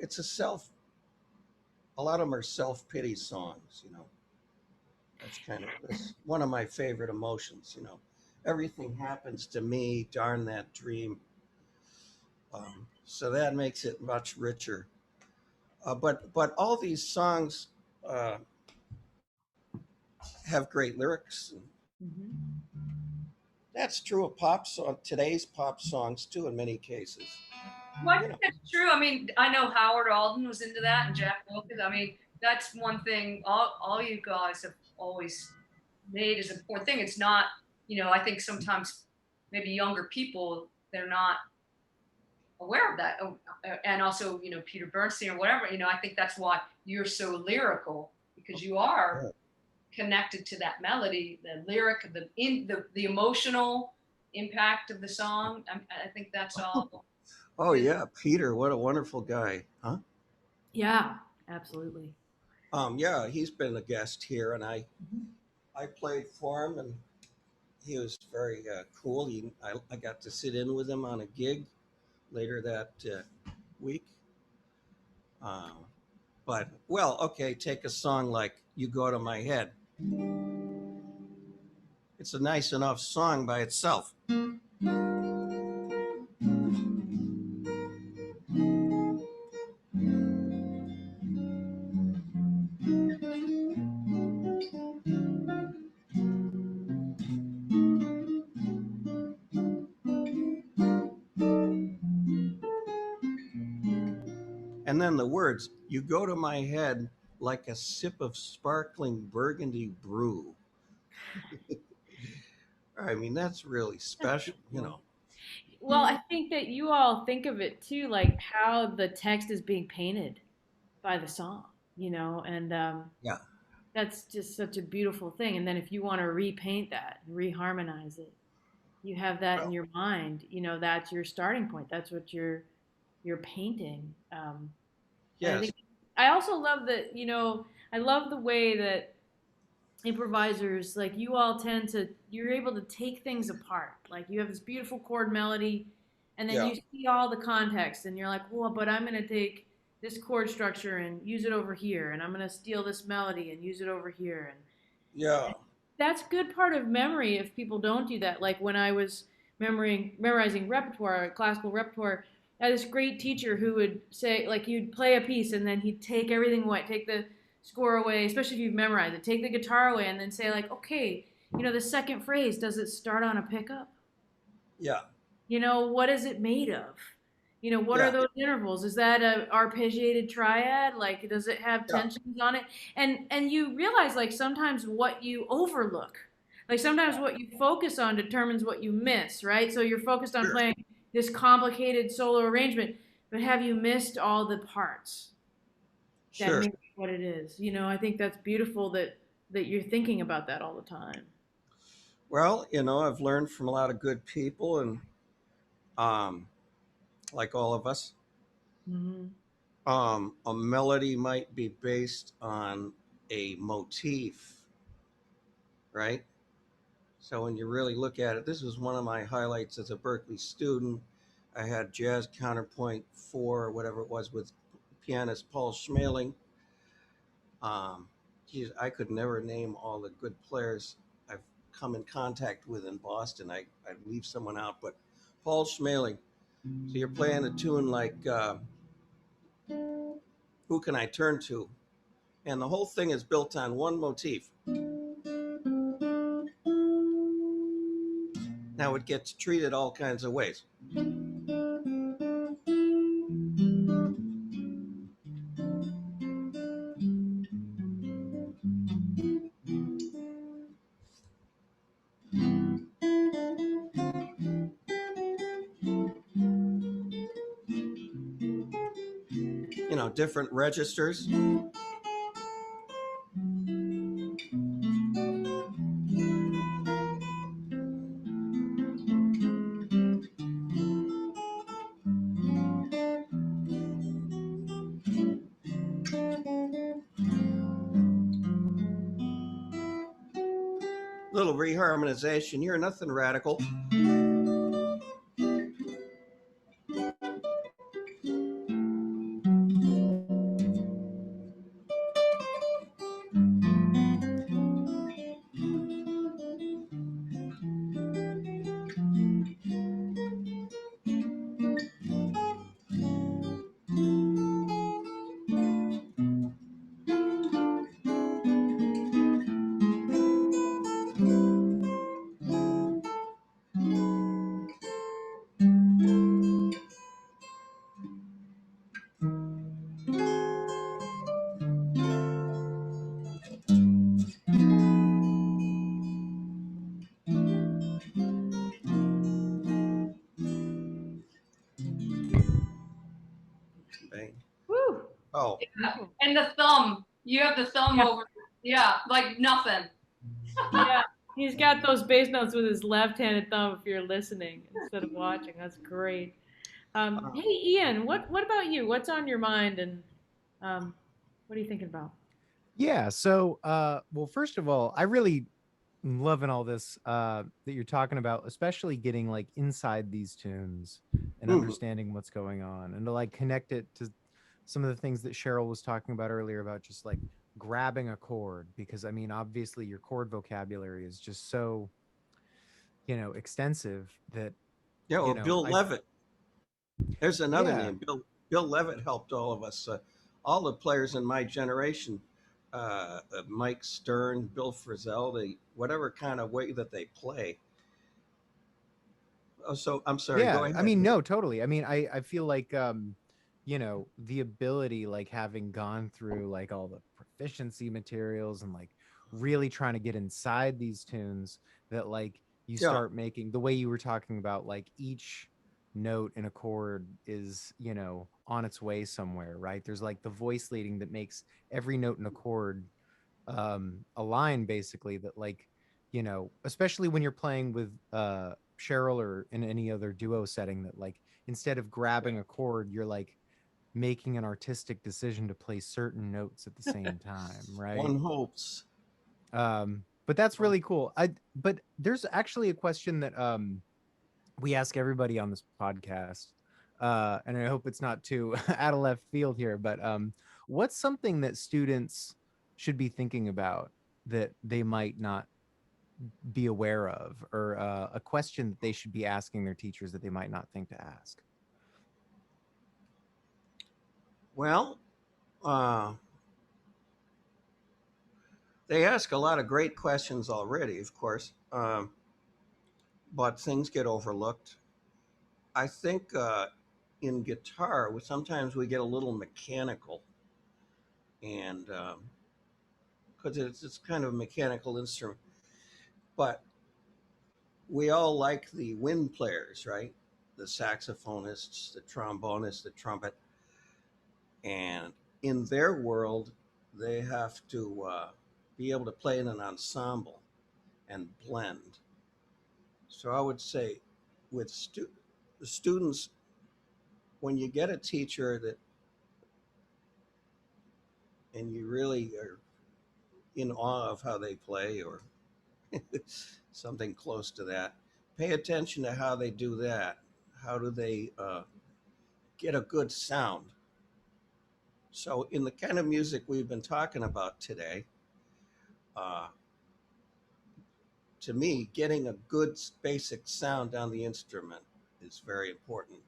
it's a lot of them are self-pity songs, That's kind of this one of my favorite emotions. Everything happens to me, darn that dream. So that makes it much richer. But all these songs uh, have great lyrics. Mhm. That's true of pop song, today's pop songs too, in many cases. Well, I You think know, that's true. I mean, I know Howard Alden was into that and Jack Wilkins. I mean, that's one thing all you guys have always made is an important thing. It's not, I think sometimes maybe younger people, they're not aware of that. Oh, and also, Peter Bernstein or whatever, I think that's why you're so lyrical because you are yeah. connected to that melody, the lyric, the emotional impact of the song. I think that's all. Oh yeah, Peter, what a wonderful guy, huh? Yeah, absolutely. Yeah, he's been a guest here, and I played for him, and he was very cool. I got to sit in with him on a gig later that week. Um, but well, okay, take a song like "You Go to My Head." It's a nice enough song by itself. And then the words, "You go to my head like a sip of sparkling burgundy brew." I mean, that's really That's special, you beautiful. know. Well, I think that you all think of it too, like how the text is being painted by the song, and Yeah, that's just such a beautiful thing. And then if you want to repaint that, reharmonize it, you have that in well, your mind. That's your starting point. That's what you're painting. And I yes, think I also love that. I love the way that improvisers like you all tend to you're able to take things apart. Like you have this beautiful chord melody, and then yeah, you see all the context, and you're like, well, but I'm going to take this chord structure and use it over here, and I'm going to steal this melody and use it over here, yeah, and that's good part of memory if people don't do that. Like when I was memorizing repertoire, classical repertoire, I had this great teacher who would say, like, you'd play a piece and then he'd take everything away, take the score away, especially if you've memorized it, take the guitar away, and then say, like, okay, the second phrase, does it start on a pickup? yeah, What is it made of? What are yeah, those intervals? Is that a arpeggiated triad? Like, does it have yeah, tensions on it? And you realize, like, sometimes what you overlook, like sometimes what you focus on determines what you miss, right? So you're focused on sure, playing this complicated solo arrangement, but have you missed all the parts that sure. make it what it is? I think that's beautiful that you're thinking about that all the time. Well, I've learned from a lot of good people, and um, like all of us, Mm-hmm. a melody might be based on a motif, right? So when you really look at it, this was one of my highlights as a Berkeley student. I had jazz counterpoint four, or whatever it was, with pianist Paul Schmeling. Um, Geez, I could never name all the good players I've come in contact with in Boston. I'd leave someone out, but Paul Schmeling. So you're playing a tune like "Who Can I Turn To," and the whole thing is built on one motif. Now it gets treated all kinds of ways. Different registers. Little reharmonization here, nothing radical. Yeah, and the thumb. You have the thumb Yeah. over. Yeah, like nothing. Yeah, he's got those bass notes with his left-handed thumb if you're listening instead of watching. That's great. Uh, Hey, Ian, what about you? What's on your mind, and what are you thinking about? Yeah. So, well, first of all, I really am loving all this that you're talking about, especially getting like inside these tunes and mhm. understanding what's going on, and to like connect it to some of the things that Cheryl was talking about earlier about just like grabbing a chord. Because I mean, obviously, your chord vocabulary is just so extensive that Yeah, well, Bill I Levitt. There's another yeah. name. Bill Levitt helped all of us, all the players in my generation. Mike Stern, Bill Frisell, whatever kind of way that they play. Oh, so I'm sorry. Go Yeah, I ahead. mean, no, totally. I mean, I feel like the ability, like having gone through like all the proficiency materials and like really trying to get inside these tunes, that like you Yeah, start making the way you were talking about, like each note in a chord is, on its way somewhere, right? There's like the voice leading that makes every note in a chord a line basically, that like, especially when you're playing with Cheryl or in any other duo setting, that like instead of grabbing a chord, you're like making an artistic decision to play certain notes at the same time, right? one hopes. But that's really cool. But there's actually a question that we ask everybody on this podcast, and I hope it's not too out of left field here, but what's something that students should be thinking about that they might not be aware of, or a question that they should be asking their teachers that they might not think to ask? Well, uh, they ask a lot of great questions already, of course, but things get overlooked. I think in guitar, sometimes we get a little mechanical, and because it's kind of a mechanical instrument, but we all like the wind players, right? The saxophonists, the trombonists, the trumpet, and in their world, they have to be able to play in an ensemble and blend. So I would say, with the students, when you get a teacher that and you really are in awe of how they play or something close to that, pay attention to how they do that. How do they get a good sound? So, in the kind of music we've been talking about today, uh, to me, getting a good basic sound down the instrument is very important.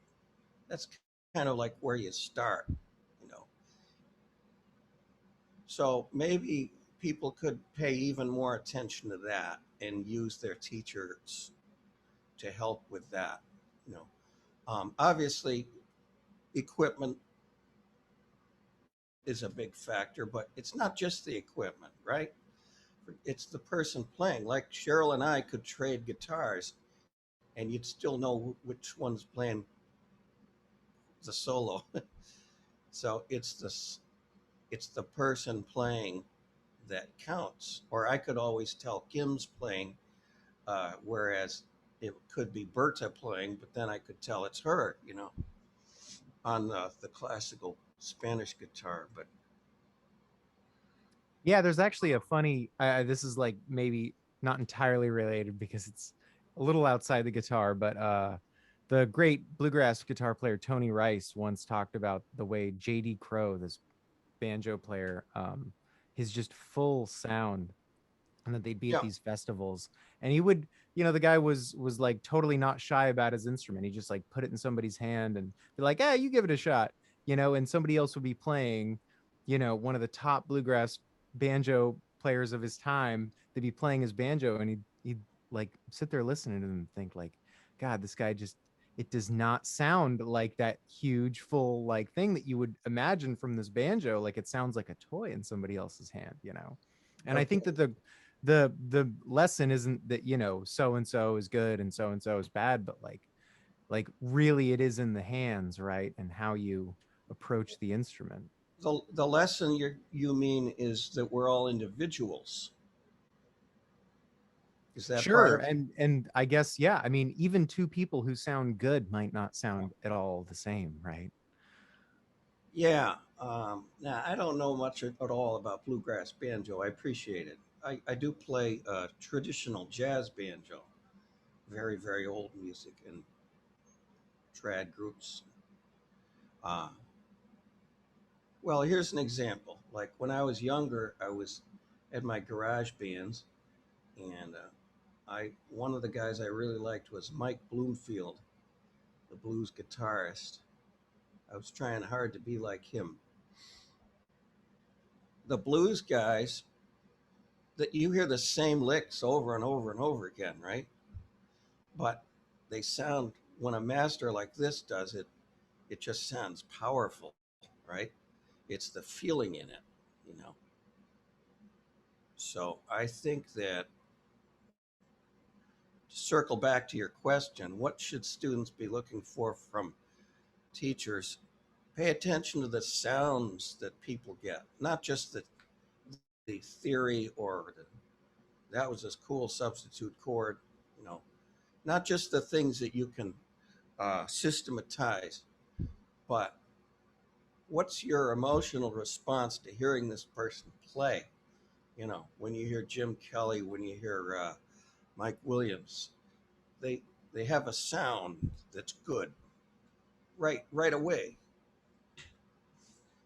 That's kind of like where you start, you know. So maybe people could pay even more attention to that and use their teachers to help with that. You know, obviously, equipment is a big factor, but it's not just the equipment, right? It's the person playing. Like Cheryl and I could trade guitars, and you'd still know which one's playing the solo. So it's the person playing that counts. Or I could always tell Kim's playing, whereas it could be Berta playing, but then I could tell it's her, on the classical Spanish guitar. But Yeah, there's actually a funny. This is like maybe not entirely related because it's a little outside the guitar, but the great bluegrass guitar player Tony Rice once talked about the way J.D. Crowe, this banjo player, his just full sound, and that they'd be at yeah, these festivals, and he would, the guy was like totally not shy about his instrument. He just like put it in somebody's hand and be like, "Hey, you give it a shot," and somebody else would be playing, one of the top bluegrass banjo players of his time. They'd be playing his banjo, and he'd like sit there listening to them and think like, God, this guy just, it does not sound like that huge full like thing that you would imagine from this banjo. Like it sounds like a toy in somebody else's hand. And I think okay, that the lesson isn't that, so and so is good and so is bad, but like really it is in the hands, right? And how you approach the instrument. The lesson you mean is that we're all individuals. Is that part Sure. of? And I guess, yeah, I mean, even two people who sound good might not sound at all the same, right? Yeah. Now, I don't know much at all about bluegrass banjo. I appreciate it. I do play traditional jazz banjo, very, very old music and trad groups. Uh, well, here's an example. Like when I was younger, I was at my garage bands, and I one of the guys I really liked was Mike Bloomfield, the blues guitarist. I was trying hard to be like him. The blues guys, that you hear the same licks over and over and over again, right? But they sound, when a master like this does it, it just sounds powerful, right? It's the feeling in it, you know. So I think that, to circle back to your question, what should students be looking for from teachers? Pay attention to the sounds that people get, not just the theory or that was this cool substitute chord, you know, not just the things that you can systematize, but what's your emotional response to hearing this person play? You know, when you hear Jim Kelly, when you hear Mike Williams, they they have a sound that's good right away.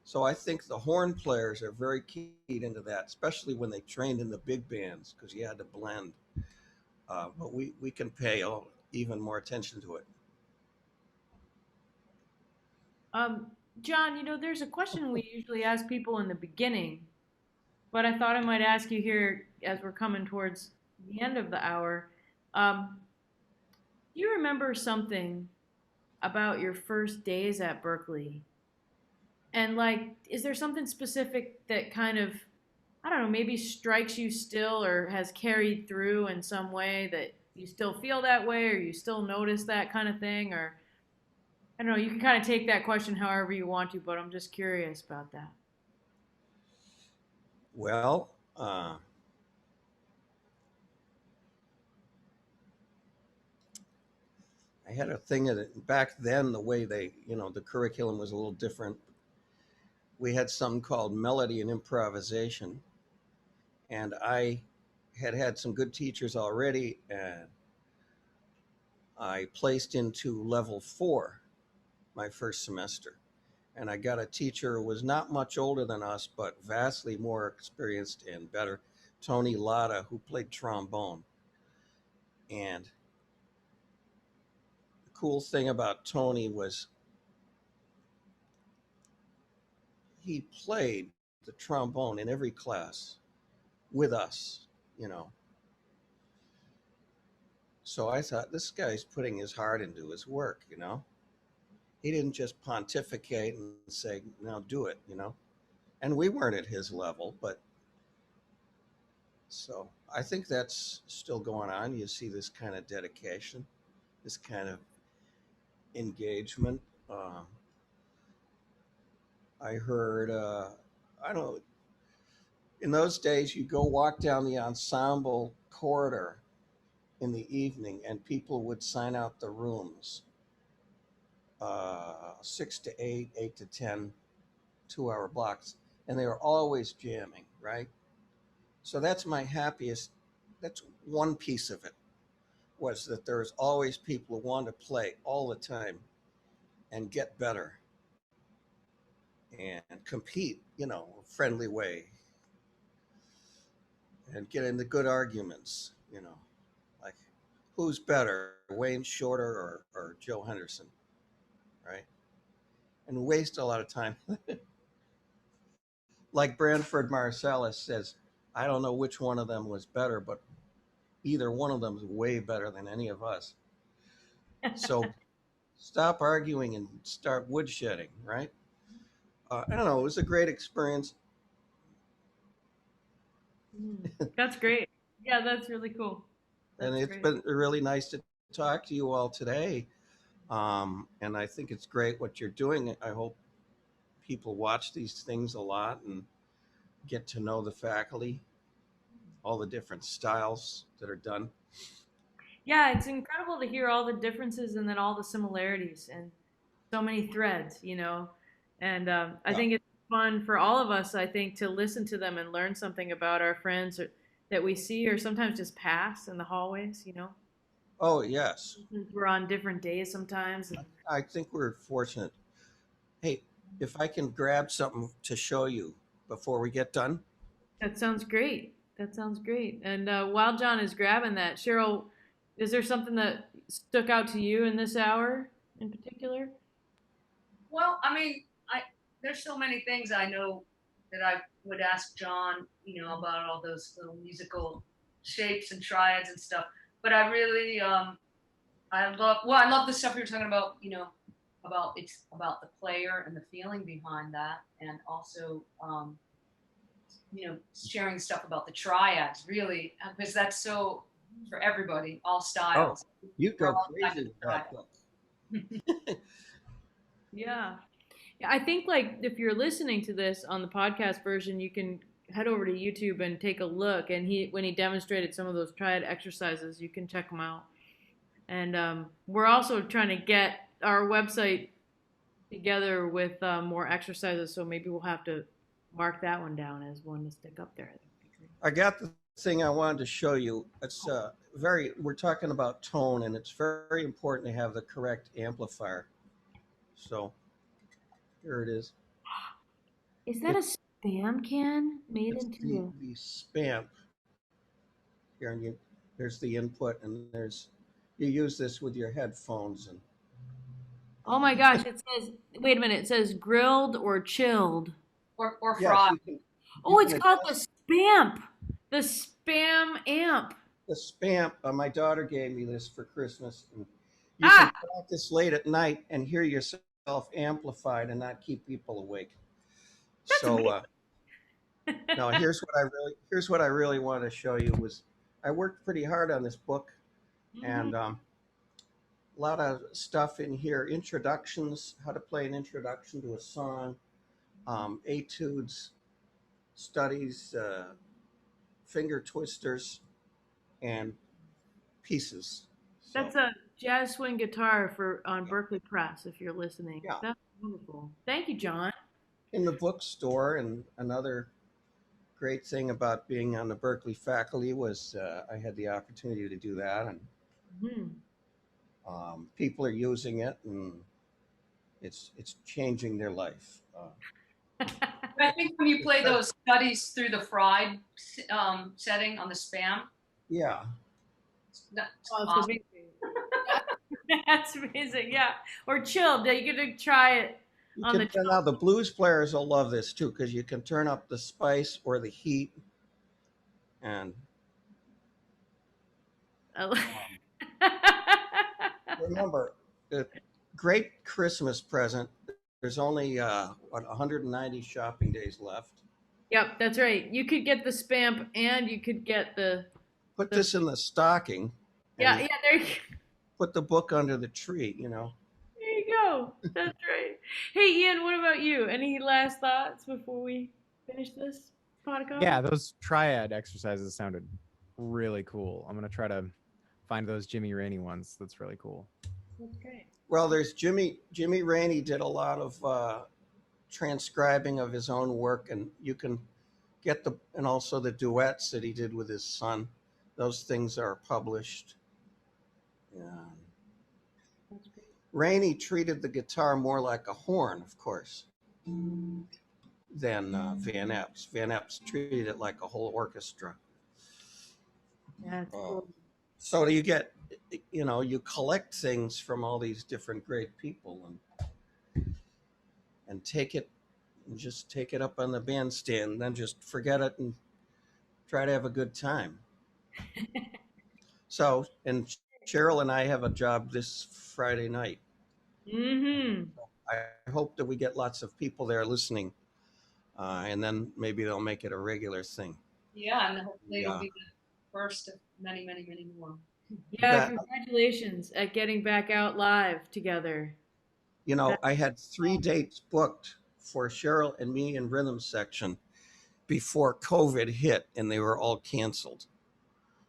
So I think the horn players are very keyed into that, especially when they trained in the big bands because you had to blend. But we can pay even more attention to it. Um, John, there's a question we usually ask people in the beginning, but I thought I might ask you here as we're coming towards the end of the hour. Um, do you remember something about your first days at Berkeley? And like, is there something specific that kind of, I don't know, maybe strikes you still or has carried through in some way that you still feel that way or you still notice that kind of thing? Or I don't know, you can kind of take that question however you want to, but I'm just curious about that. Well, I had a thing that back then, the way the curriculum was a little different. We had something called melody and improvisation, and I had some good teachers already, and I placed into level 4 my first semester. And I got a teacher who was not much older than us, but vastly more experienced and better, Tony Latta, who played trombone. And the cool thing about Tony was he played the trombone in every class with us, you know. So I thought, this guy's putting his heart into his work, you know. He didn't just pontificate and say, now do it, you know. And we weren't at his level, but so I think that's still going on. You see this kind of dedication, this kind of engagement. Uh, I heard, I don't know, in those days, you go walk down the ensemble corridor in the evening and people would sign out the rooms, 6 to 8, 8 to 10, 2 hour blocks. And they were always jamming, right? So that's my happiest, that's one piece of it, was that there's always people who want to play all the time and get better and compete, friendly way and get into good arguments, like who's better, Wayne Shorter or Joe Henderson, right? And waste a lot of time. Like Branford Marsalis says, I don't know which one of them was better, but either one of them is way better than any of us. So stop arguing and start woodshedding, right? I don't know. It was a great experience. That's great. Yeah, that's really cool. And That's it's great. been really nice to talk to you all today. And I think it's great what you're doing. I hope people watch these things a lot and get to know the faculty, all the different styles that are done. Yeah, it's incredible to hear all the differences and then all the similarities and so many threads, you know. And I Yeah. think it's fun for all of us, I think, to listen to them and learn something about our friends that we see or sometimes just pass in the hallways, you know. Oh, yes. We're on different days sometimes. And I think we're fortunate. Hey, if I can grab something to show you before we get done. that sounds great. That sounds great. And while John is grabbing that, Cheryl, is there something that stuck out to you in this hour in particular? Well, I mean, there's so many things I know that I would ask John, about all those little musical shapes and triads and stuff. But I really, I love the stuff you were talking about, about the player and the feeling behind that, and also, sharing stuff about the triads, really, because that's so for everybody, all Oh, styles. you For go all types crazy of with that triads. book. Yeah. Yeah, I think like if you're listening to this on the podcast version, you can head over to YouTube and take a look. And when he demonstrated some of those triad exercises, you can check them out. And we're also trying to get our website together with more exercises, so maybe we'll have to mark that one down as one to stick up there. I got the thing I wanted to show you. It's we're talking about tone, and it's very important to have the correct amplifier. So here it is. Is that a spam can made It's into the spamp. Here, and there's the input, and you use this with your headphones. And Oh my gosh, it says, wait a minute, it says grilled or chilled. Or yes, fried. Oh, it's can called the adjust spamp. The spam amp. the spamp. My daughter gave me this for Christmas, and you Ah! can practice late at night and hear yourself amplified and not keep people awake. So no, here's what I really want to show you was I worked pretty hard on this book, and a lot of stuff in here, introductions, how to play an introduction to a song, etudes, studies, finger twisters, and pieces. So That's a jazz swing guitar on Berkeley Press, if you're listening. yeah, That's wonderful. Thank you, John. in the bookstore. And another great thing about being on the Berkeley faculty was I had the opportunity to do that, and Mhm. people are using it, and it's changing their life. I think when you play those studies through the fried setting on the spam, Yeah, that's Oh, it's awesome. amazing. That's amazing. Yeah. Or chilled. You get to try it you on can. the Now the blues players will love this too because you can turn up the spice or the heat, and remember, the great Christmas present. There's only 190 shopping days left. Yep, that's right. You could get the spamp and you could get the Put this in the stocking, yeah, and yeah, there put the book under the tree. there you go. That's right. Hey Ian, what about you? Any last thoughts before we finish this podcast? Yeah, those triad exercises sounded really cool. I'm gonna try to find those Jimmy Rainey ones. That's really cool. That's great. Well, there's Jimmy Rainey did a lot of transcribing of his own work, and you can get and also the duets that he did with his son. Those things are published. Yeah. That's great. Rainey treated the guitar more like a horn, of course, than Van Epps. Van Epps treated it like a whole orchestra. That's cool. So you get, you collect things from all these different great people, and just take it up on the bandstand, and then just forget it and try to have a good time. So, and Cheryl and I have a job this Friday night. Mm-hmm. I hope that we get lots of people there listening, and then maybe they'll make it a regular thing. Yeah, and hopefully it'll be the first of many, many, many more. Yeah, congratulations at getting back out live together. I had 3 dates booked for Cheryl and me in rhythm section before COVID hit and they were all canceled.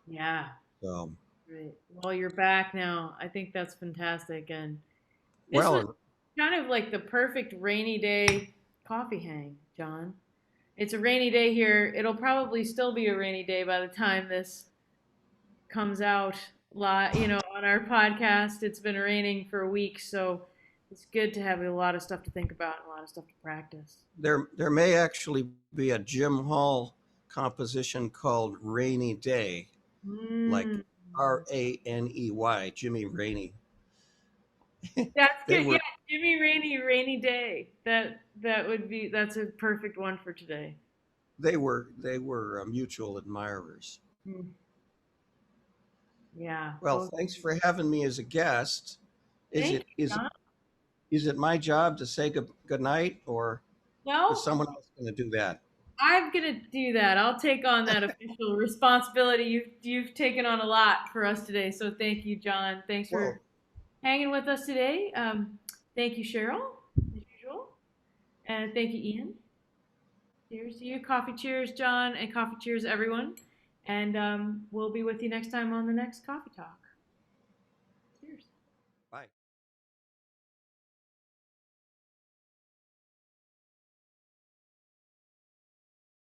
Yeah. So, Right. Well, you're back now. I think that's fantastic. And this was well, kind of like the perfect rainy day coffee hang, John. It's a rainy day here. It'll probably still be a rainy day by the time this comes out live, on our podcast. It's been raining for a week, so it's good to have a lot of stuff to think about and a lot of stuff to practice. there may actually be a Jim Hall composition called Rainy Day, like Mm. Raney, Jimmy Rainey. That's They good. Yeah, were Jimmy rainy day. That's a perfect one for today. they were mutual admirers. Mm. Yeah. Well, Well, thanks for having me as a guest. Is thank it you, is John. is it my job to say good night, or is No, someone else going to do that? I'm gonna do that. I'll take on that official responsibility. You've taken on a lot for us today, so thank you, John. Thanks Well, for hanging with us today. Thank you, Cheryl, as usual, and thank you, Ian. Cheers to you. Coffee cheers, John, and coffee cheers, everyone. And we'll be with you next time on the next Coffee Talk.